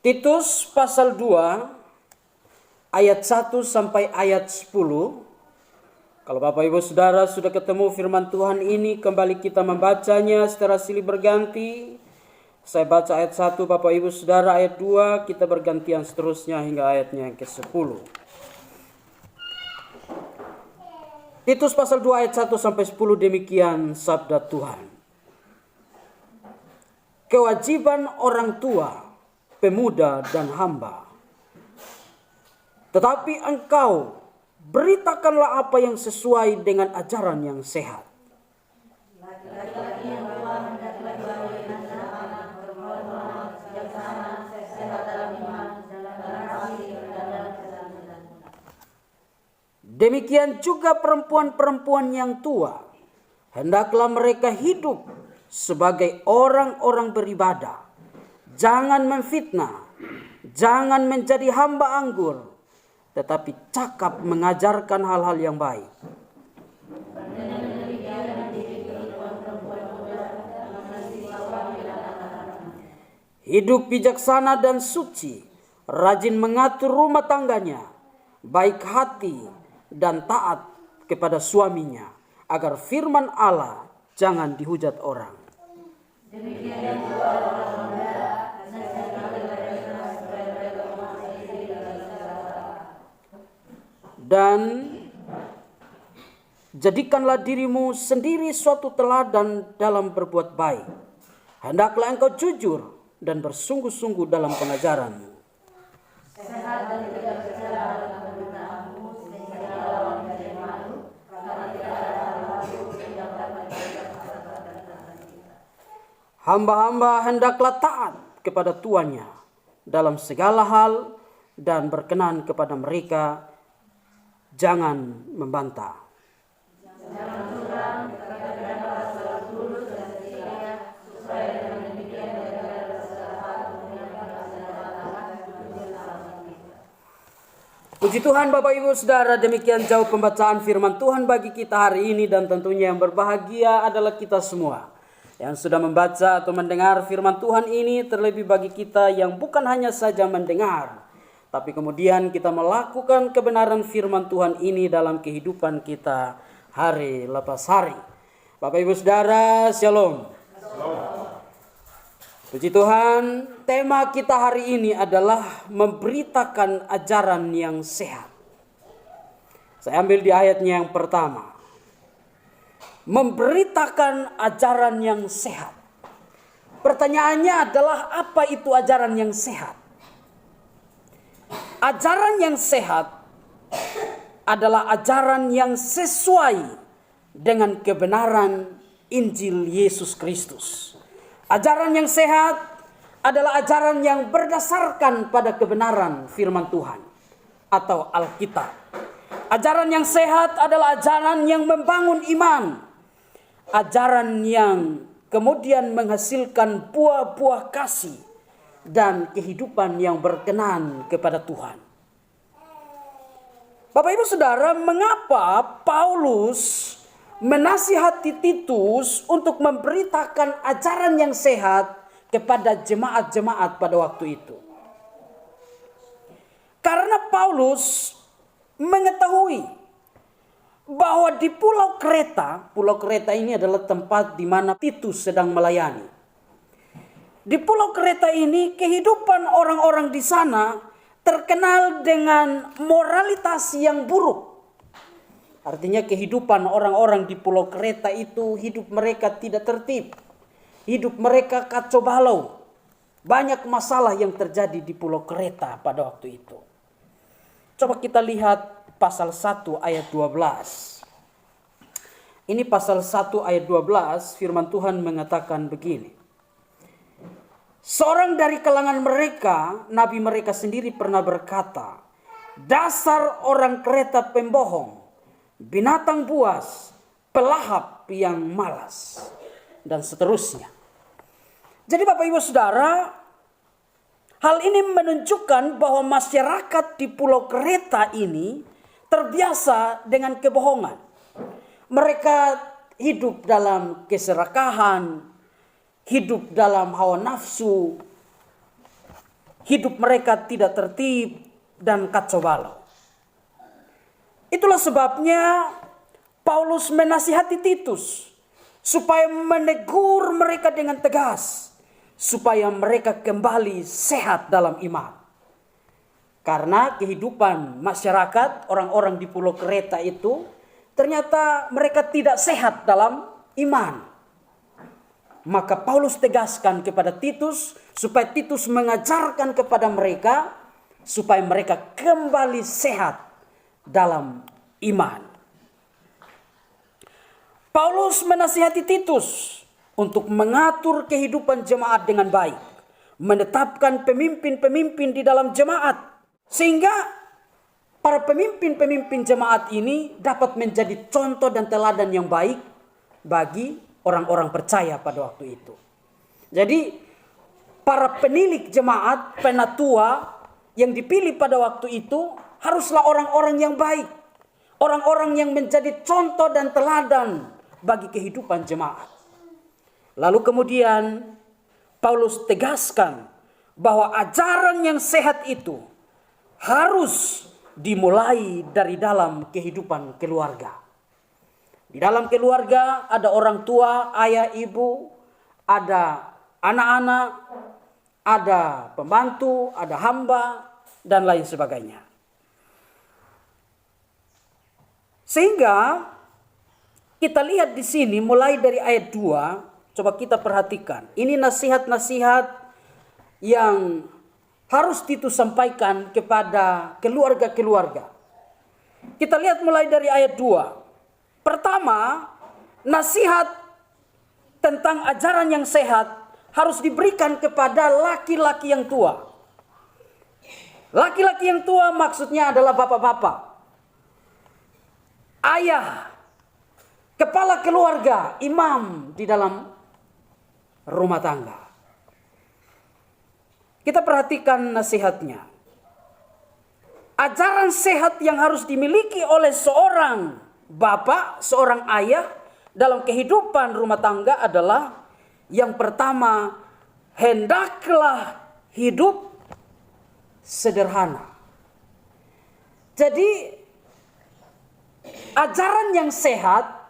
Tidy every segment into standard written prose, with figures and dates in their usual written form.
Titus pasal 2 ayat 1 sampai ayat 10. Kalau Bapak Ibu Saudara sudah ketemu firman Tuhan ini, kembali kita membacanya secara silih berganti. Saya baca ayat 1, Bapak Ibu Saudara ayat 2, kita bergantian seterusnya hingga ayatnya yang ke-10. Titus pasal 2 ayat 1 sampai 10, demikian sabda Tuhan. Kewajiban orang tua, pemuda dan hamba. Tetapi engkau beritakanlah apa yang sesuai dengan ajaran yang sehat. Demikian juga perempuan-perempuan yang tua, hendaklah mereka hidup sebagai orang-orang beribadah. Jangan memfitnah, jangan menjadi hamba anggur, tetapi cakap mengajarkan hal-hal yang baik. Hidup bijaksana dan suci, rajin mengatur rumah tangganya, baik hati dan taat kepada suaminya, agar firman Allah jangan dihujat orang. Dan jadikanlah dirimu sendiri suatu teladan dalam berbuat baik. Hendaklah engkau jujur dan bersungguh-sungguh dalam pengajaranmu. Hamba-hamba hendaklah taat kepada tuannya dalam segala hal dan berkenan kepada mereka. Jangan membantah. Puji Tuhan Bapak Ibu Saudara, demikian jauh pembacaan firman Tuhan bagi kita hari ini, dan tentunya yang berbahagia adalah kita semua yang sudah membaca atau mendengar firman Tuhan ini, terlebih bagi kita yang bukan hanya saja mendengar, tapi kemudian kita melakukan kebenaran firman Tuhan ini dalam kehidupan kita hari lepas hari. Bapak Ibu Saudara, Shalom. Puji Tuhan, tema kita hari ini adalah memberitakan ajaran yang sehat. Saya ambil di ayatnya yang pertama. Memberitakan ajaran yang sehat. Pertanyaannya adalah, apa itu ajaran yang sehat? Ajaran yang sehat adalah ajaran yang sesuai dengan kebenaran Injil Yesus Kristus. Ajaran yang sehat adalah ajaran yang berdasarkan pada kebenaran firman Tuhan atau Alkitab. Ajaran yang sehat adalah ajaran yang membangun iman. Ajaran yang kemudian menghasilkan buah-buah kasih dan kehidupan yang berkenan kepada Tuhan. Bapak Ibu Saudara, mengapa Paulus menasihati Titus untuk memberitakan ajaran yang sehat kepada jemaat-jemaat pada waktu itu? Karena Paulus mengetahui bahwa di Pulau Kreta ini adalah tempat di mana Titus sedang melayani. Di Pulau Kreta ini, kehidupan orang-orang di sana terkenal dengan moralitas yang buruk. Artinya kehidupan orang-orang di Pulau Kreta itu, hidup mereka tidak tertib. Hidup mereka kacau balau. Banyak masalah yang terjadi di Pulau Kreta pada waktu itu. Coba kita lihat pasal 1 ayat 12. Ini pasal 1 ayat 12, firman Tuhan mengatakan begini. Seorang dari kalangan mereka, nabi mereka sendiri pernah berkata, dasar orang Kreta pembohong, binatang buas, pelahap yang malas, dan seterusnya. Jadi Bapak Ibu Saudara, hal ini menunjukkan bahwa masyarakat di Pulau Kreta ini terbiasa dengan kebohongan. Mereka hidup dalam keserakahan, hidup dalam hawa nafsu, hidup mereka tidak tertib dan kacau balau. Itulah sebabnya Paulus menasihati Titus supaya menegur mereka dengan tegas, supaya mereka kembali sehat dalam iman. Karena kehidupan masyarakat orang-orang di Pulau Kreta itu ternyata mereka tidak sehat dalam iman. Maka Paulus tegaskan kepada Titus supaya Titus mengajarkan kepada mereka supaya mereka kembali sehat dalam iman. Paulus menasihati Titus untuk mengatur kehidupan jemaat dengan baik, menetapkan pemimpin-pemimpin di dalam jemaat, sehingga para pemimpin-pemimpin jemaat ini dapat menjadi contoh dan teladan yang baik bagi orang-orang percaya pada waktu itu. Jadi para penilik jemaat, penatua yang dipilih pada waktu itu haruslah orang-orang yang baik, orang-orang yang menjadi contoh dan teladan bagi kehidupan jemaat. Lalu kemudian Paulus tegaskan bahwa ajaran yang sehat itu harus dimulai dari dalam kehidupan keluarga. Di dalam keluarga ada orang tua, ayah, ibu, ada anak-anak, ada pembantu, ada hamba, dan lain sebagainya. Sehingga kita lihat di sini mulai dari ayat 2, coba kita perhatikan. Ini nasihat-nasihat yang harus Titus sampaikan kepada keluarga-keluarga. Kita lihat mulai dari ayat 2. Pertama, nasihat tentang ajaran yang sehat harus diberikan kepada laki-laki yang tua. Laki-laki yang tua maksudnya adalah bapak-bapak, ayah, kepala keluarga, imam di dalam rumah tangga. Kita perhatikan nasihatnya. Ajaran sehat yang harus dimiliki oleh seorang bapak, seorang ayah dalam kehidupan rumah tangga adalah yang pertama, hendaklah hidup sederhana. Jadi ajaran yang sehat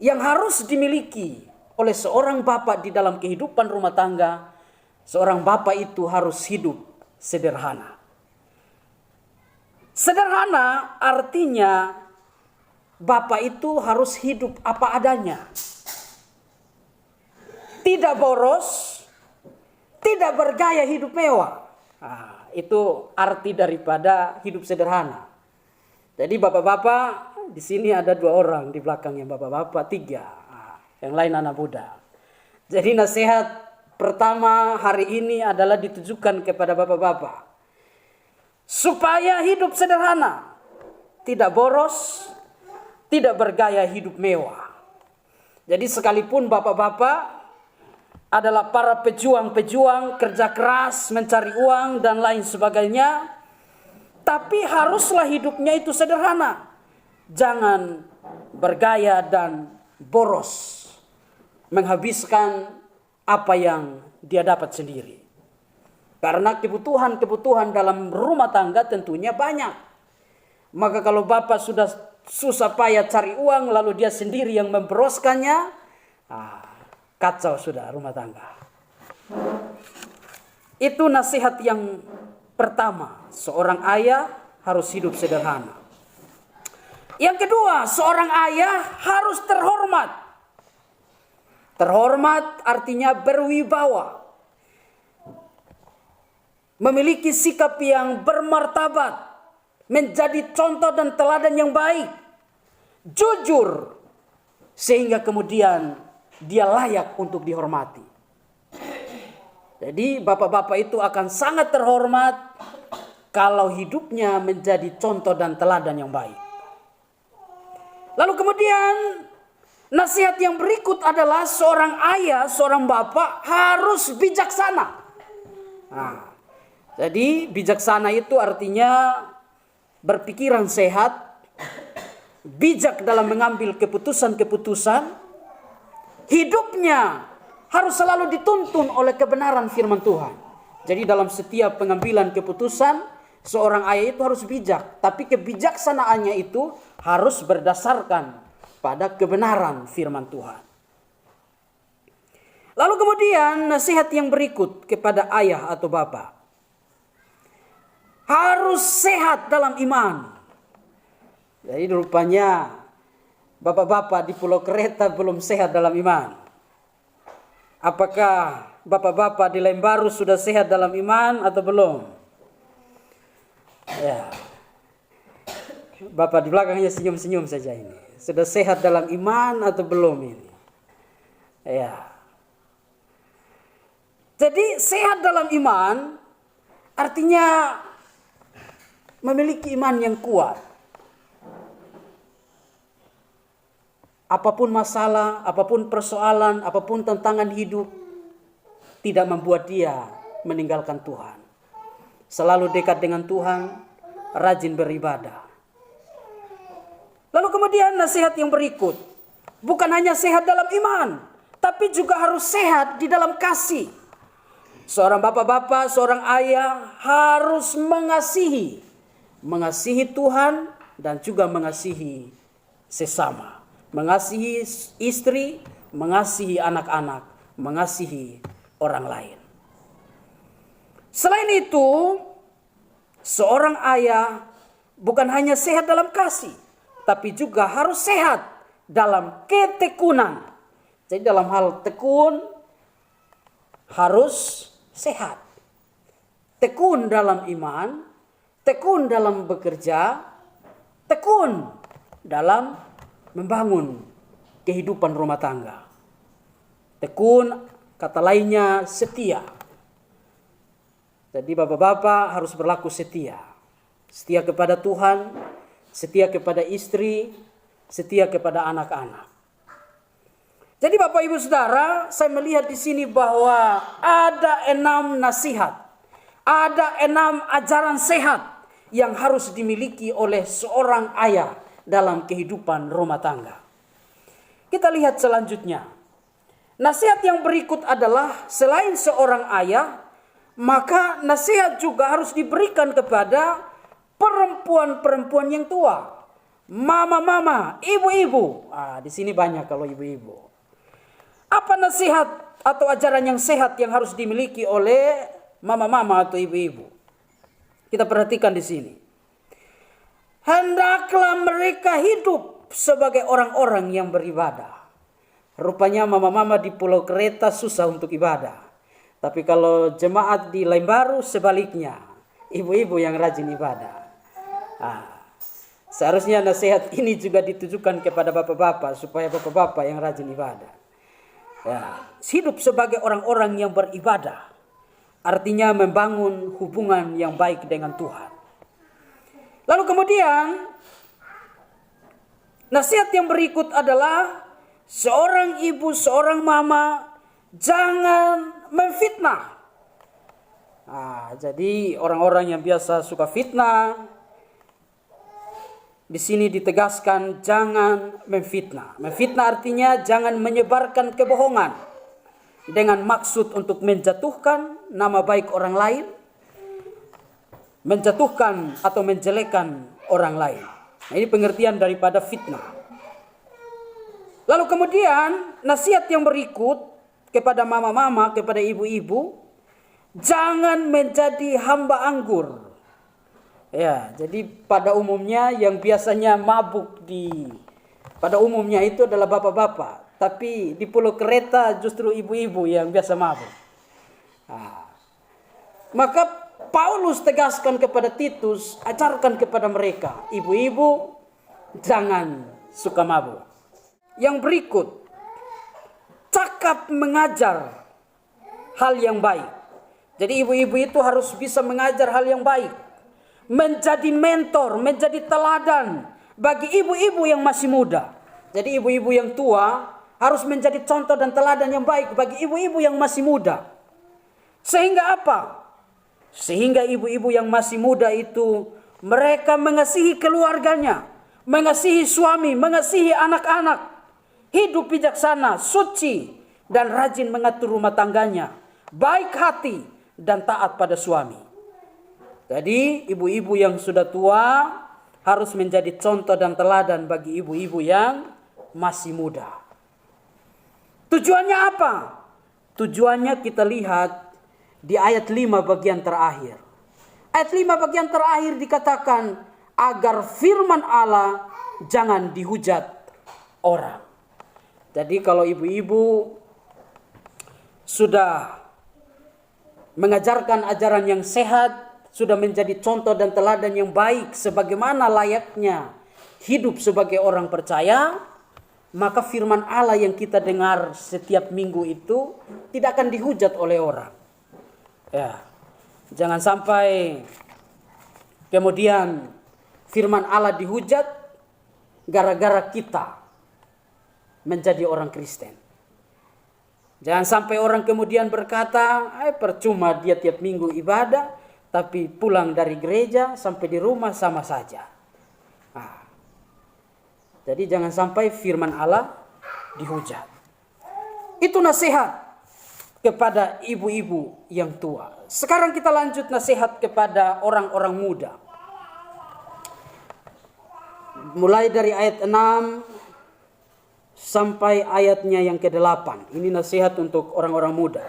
yang harus dimiliki oleh seorang bapak di dalam kehidupan rumah tangga, seorang bapak itu harus hidup sederhana. Sederhana artinya bapak itu harus hidup apa adanya. Tidak boros, tidak bergaya hidup mewah. Nah, itu arti daripada hidup sederhana. Jadi bapak-bapak, di sini ada 2 orang di belakangnya, bapak-bapak 3. Nah, yang lain anak muda. Jadi nasihat pertama hari ini adalah ditujukan kepada bapak-bapak. Supaya hidup sederhana, tidak boros, tidak bergaya hidup mewah. Jadi sekalipun bapak-bapak adalah para pejuang-pejuang, kerja keras, mencari uang dan lain sebagainya, tapi haruslah hidupnya itu sederhana. Jangan bergaya dan boros, menghabiskan apa yang dia dapat sendiri. Karena kebutuhan-kebutuhan dalam rumah tangga tentunya banyak. Maka kalau bapak sudah susah payah cari uang, lalu dia sendiri yang memboroskannya, kacau sudah rumah tangga. Itu nasihat yang pertama. Seorang ayah harus hidup sederhana. Yang kedua, seorang ayah harus terhormat. Terhormat artinya berwibawa. Memiliki sikap yang bermartabat. Menjadi contoh dan teladan yang baik. Jujur. Sehingga kemudian dia layak untuk dihormati. Jadi bapak-bapak itu akan sangat terhormat kalau hidupnya menjadi contoh dan teladan yang baik. Lalu kemudian nasihat yang berikut adalah seorang ayah, seorang bapak harus bijaksana. Nah, jadi bijaksana itu artinya berpikiran sehat, bijak dalam mengambil keputusan-keputusan. Hidupnya harus selalu dituntun oleh kebenaran firman Tuhan. Jadi dalam setiap pengambilan keputusan, seorang ayah itu harus bijak. Tapi kebijaksanaannya itu harus berdasarkan pada kebenaran firman Tuhan. Lalu kemudian nasihat yang berikut kepada ayah atau bapak. Harus sehat dalam iman. Jadi rupanya bapak-bapak di Pulau Kreta belum sehat dalam iman. Apakah bapak-bapak di Lembaru sudah sehat dalam iman atau belum? Ya. Bapak di belakangnya senyum-senyum saja ini. Sudah sehat dalam iman atau belum ini? Ya. Jadi sehat dalam iman artinya memiliki iman yang kuat. Apapun masalah, apapun persoalan, apapun tantangan hidup, tidak membuat dia meninggalkan Tuhan. Selalu dekat dengan Tuhan, rajin beribadah. Lalu kemudian nasihat yang berikut. Bukan hanya sehat dalam iman, tapi juga harus sehat di dalam kasih. Seorang bapak-bapak, seorang ayah harus mengasihi Tuhan dan juga mengasihi sesama. Mengasihi istri, mengasihi anak-anak, mengasihi orang lain. Selain itu, seorang ayah bukan hanya sehat dalam kasih, tapi juga harus sehat dalam ketekunan. Jadi dalam hal tekun harus sehat. Tekun dalam iman, tekun dalam bekerja, tekun dalam membangun kehidupan rumah tangga. Tekun, kata lainnya setia. Jadi bapak-bapak harus berlaku setia. Setia kepada Tuhan, setia kepada istri, setia kepada anak-anak. Jadi Bapak Ibu Saudara, saya melihat di sini bahwa ada 6 nasihat, ada 6 ajaran sehat yang harus dimiliki oleh seorang ayah dalam kehidupan rumah tangga. Kita lihat selanjutnya. Nasihat yang berikut adalah selain seorang ayah, maka nasihat juga harus diberikan kepada perempuan-perempuan yang tua. Mama-mama, ibu-ibu. Di sini banyak kalau ibu-ibu. Apa nasihat atau ajaran yang sehat yang harus dimiliki oleh mama-mama atau ibu-ibu? Kita perhatikan di sini. Hendaklah mereka hidup sebagai orang-orang yang beribadah. Rupanya mama-mama di Pulau Kreta susah untuk ibadah. Tapi kalau jemaat di Lembaru sebaliknya, ibu-ibu yang rajin ibadah. Seharusnya nasihat ini juga ditujukan kepada bapak-bapak supaya bapak-bapak yang rajin ibadah. Hidup sebagai orang-orang yang beribadah artinya membangun hubungan yang baik dengan Tuhan. Lalu kemudian nasihat yang berikut adalah seorang ibu, seorang mama jangan memfitnah. Jadi orang-orang yang biasa suka fitnah, di sini ditegaskan jangan memfitnah. Memfitnah artinya jangan menyebarkan kebohongan dengan maksud untuk menjatuhkan nama baik orang lain, menjatuhkan atau menjelekkan orang lain. Ini pengertian daripada fitnah. Lalu kemudian nasihat yang berikut kepada mama-mama, kepada ibu-ibu, jangan menjadi hamba anggur. Jadi pada umumnya yang biasanya mabuk pada umumnya itu adalah bapak-bapak. Tapi di Pulau Kreta justru ibu-ibu yang biasa mabuk. Maka Paulus tegaskan kepada Titus, ajarkan kepada mereka, ibu-ibu jangan suka mabuk. Yang berikut, cakap mengajar hal yang baik. Jadi ibu-ibu itu harus bisa mengajar hal yang baik. Menjadi mentor, menjadi teladan bagi ibu-ibu yang masih muda. Jadi ibu-ibu yang tua harus menjadi contoh dan teladan yang baik bagi ibu-ibu yang masih muda. Sehingga apa? Sehingga ibu-ibu yang masih muda itu mereka mengasihi keluarganya, mengasihi suami, mengasihi anak-anak, hidup bijaksana, suci, dan rajin mengatur rumah tangganya, baik hati, dan taat pada suami. Jadi ibu-ibu yang sudah tua harus menjadi contoh dan teladan bagi ibu-ibu yang masih muda. Tujuannya apa? Tujuannya kita lihat di ayat 5 bagian terakhir. Ayat 5 bagian terakhir dikatakan agar firman Allah jangan dihujat orang. Jadi kalau ibu-ibu sudah mengajarkan ajaran yang sehat, sudah menjadi contoh dan teladan yang baik sebagaimana layaknya hidup sebagai orang percaya, maka firman Allah yang kita dengar setiap minggu itu tidak akan dihujat oleh orang. Ya. Jangan sampai kemudian firman Allah dihujat gara-gara kita menjadi orang Kristen. Jangan sampai orang kemudian berkata, percuma dia tiap minggu ibadah, tapi pulang dari gereja sampai di rumah sama saja. Jadi jangan sampai firman Allah dihujat. Itu nasihat kepada ibu-ibu yang tua. Sekarang kita lanjut nasihat kepada orang-orang muda. Mulai dari ayat 6 sampai ayatnya yang ke-8. Ini nasihat untuk orang-orang muda.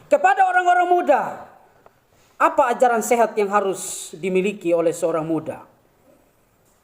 Kepada orang-orang muda, apa ajaran sehat yang harus dimiliki oleh seorang muda?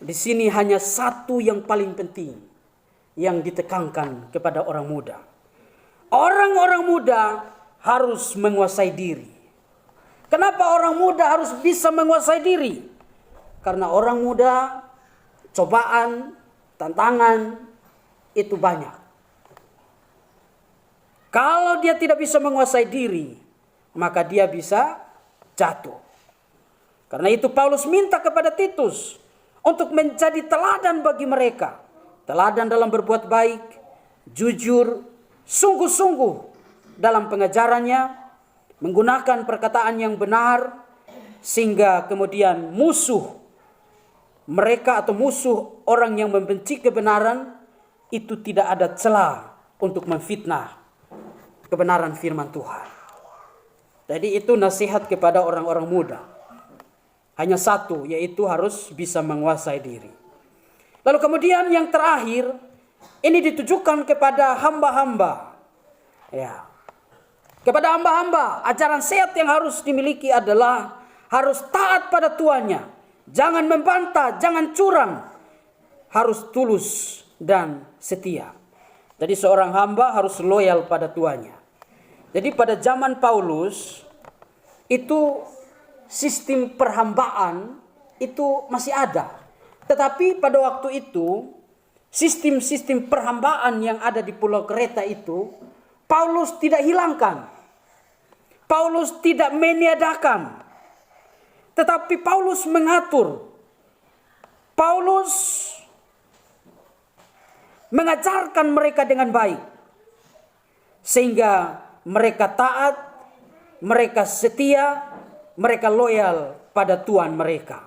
Di sini hanya satu yang paling penting yang ditekankan kepada orang muda. Orang-orang muda harus menguasai diri. Kenapa orang muda harus bisa menguasai diri? Karena orang muda cobaan, tantangan itu banyak. Kalau dia tidak bisa menguasai diri, maka dia bisa jatuh. Karena itu Paulus minta kepada Titus untuk menjadi teladan bagi mereka. Teladan dalam berbuat baik, jujur, sungguh-sungguh dalam pengajarannya, menggunakan perkataan yang benar, sehingga kemudian musuh mereka atau musuh orang yang membenci kebenaran itu tidak ada celah untuk memfitnah kebenaran firman Tuhan. Jadi itu nasihat kepada orang-orang muda. Hanya satu, yaitu harus bisa menguasai diri. Lalu kemudian yang terakhir, ini ditujukan kepada hamba-hamba. Ya. Kepada hamba-hamba, ajaran sehat yang harus dimiliki adalah harus taat pada tuannya. Jangan membantah, jangan curang. Harus tulus dan setia. Jadi seorang hamba harus loyal pada tuannya. Jadi pada zaman Paulus itu sistem perhambaan itu masih ada. Tetapi pada waktu itu sistem-sistem perhambaan yang ada di Pulau Kreta itu Paulus tidak hilangkan. Paulus tidak meniadakan. Tetapi Paulus mengatur. Paulus mengajarkan mereka dengan baik. Sehingga mereka taat, mereka setia, mereka loyal pada Tuhan mereka.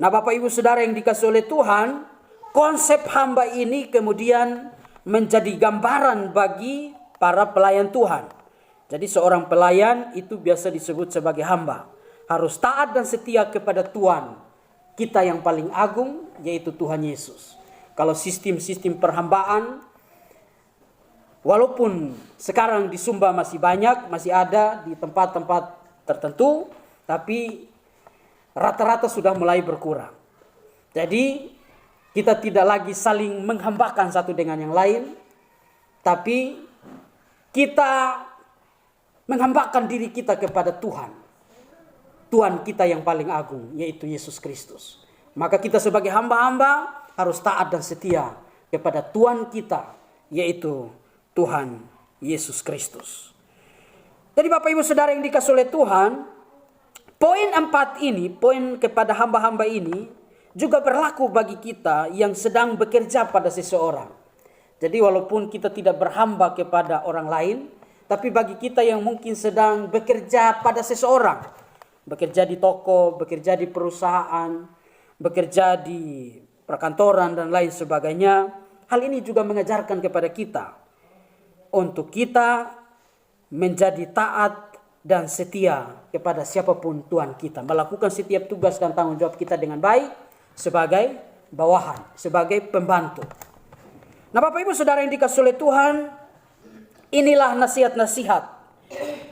Nah Bapak Ibu Saudara yang dikasihi oleh Tuhan, konsep hamba ini kemudian menjadi gambaran bagi para pelayan Tuhan. Jadi seorang pelayan itu biasa disebut sebagai hamba. Harus taat dan setia kepada Tuhan kita yang paling agung, yaitu Tuhan Yesus. Kalau sistem-sistem perhambaan, walaupun sekarang di Sumba masih banyak, masih ada di tempat-tempat tertentu, tapi rata-rata sudah mulai berkurang. Jadi kita tidak lagi saling menghambakan satu dengan yang lain, tapi kita menghambakan diri kita kepada Tuhan. Tuhan kita yang paling agung, yaitu Yesus Kristus. Maka kita sebagai hamba-hamba harus taat dan setia kepada Tuhan kita, yaitu Tuhan Yesus Kristus. Jadi Bapak Ibu Saudara yang dikasihi oleh Tuhan, poin 4 ini, poin kepada hamba-hamba ini juga berlaku bagi kita yang sedang bekerja pada seseorang. Jadi walaupun kita tidak berhamba kepada orang lain, tapi bagi kita yang mungkin sedang bekerja pada seseorang, bekerja di toko, bekerja di perusahaan, bekerja di perkantoran dan lain sebagainya, hal ini juga mengajarkan kepada kita untuk kita menjadi taat dan setia kepada siapapun Tuhan kita. Melakukan setiap tugas dan tanggung jawab kita dengan baik sebagai bawahan, sebagai pembantu. Nah, Bapak Ibu Saudara yang dikasihi oleh Tuhan, inilah nasihat-nasihat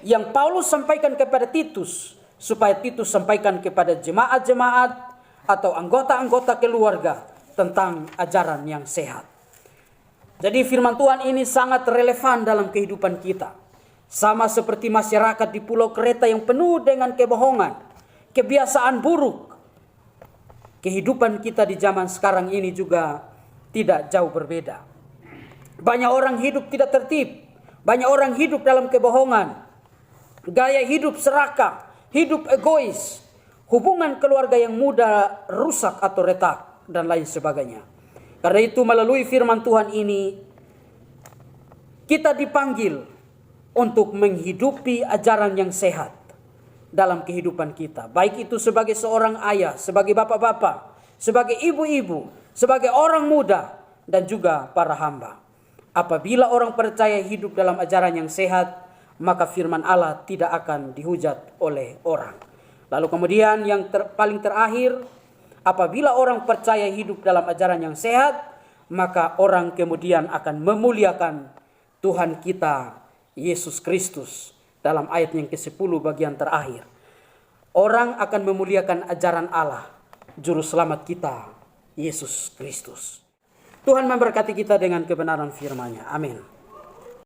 yang Paulus sampaikan kepada Titus, supaya Titus sampaikan kepada jemaat-jemaat atau anggota-anggota keluarga tentang ajaran yang sehat. Jadi firman Tuhan ini sangat relevan dalam kehidupan kita. Sama seperti masyarakat di Pulau Kreta yang penuh dengan kebohongan, kebiasaan buruk. Kehidupan kita di zaman sekarang ini juga tidak jauh berbeda. Banyak orang hidup tidak tertib. Banyak orang hidup dalam kebohongan. Gaya hidup serakah, hidup egois. Hubungan keluarga yang mudah rusak atau retak dan lain sebagainya. Karena itu melalui firman Tuhan ini, kita dipanggil untuk menghidupi ajaran yang sehat dalam kehidupan kita. Baik itu sebagai seorang ayah, sebagai bapak-bapak, sebagai ibu-ibu, sebagai orang muda, dan juga para hamba. Apabila orang percaya hidup dalam ajaran yang sehat, maka firman Allah tidak akan dihujat oleh orang. Lalu kemudian yang paling terakhir, apabila orang percaya hidup dalam ajaran yang sehat, maka orang kemudian akan memuliakan Tuhan kita, Yesus Kristus, dalam ayat yang ke-10 bagian terakhir. Orang akan memuliakan ajaran Allah, Juru Selamat kita, Yesus Kristus. Tuhan memberkati kita dengan kebenaran firman-Nya. Amin.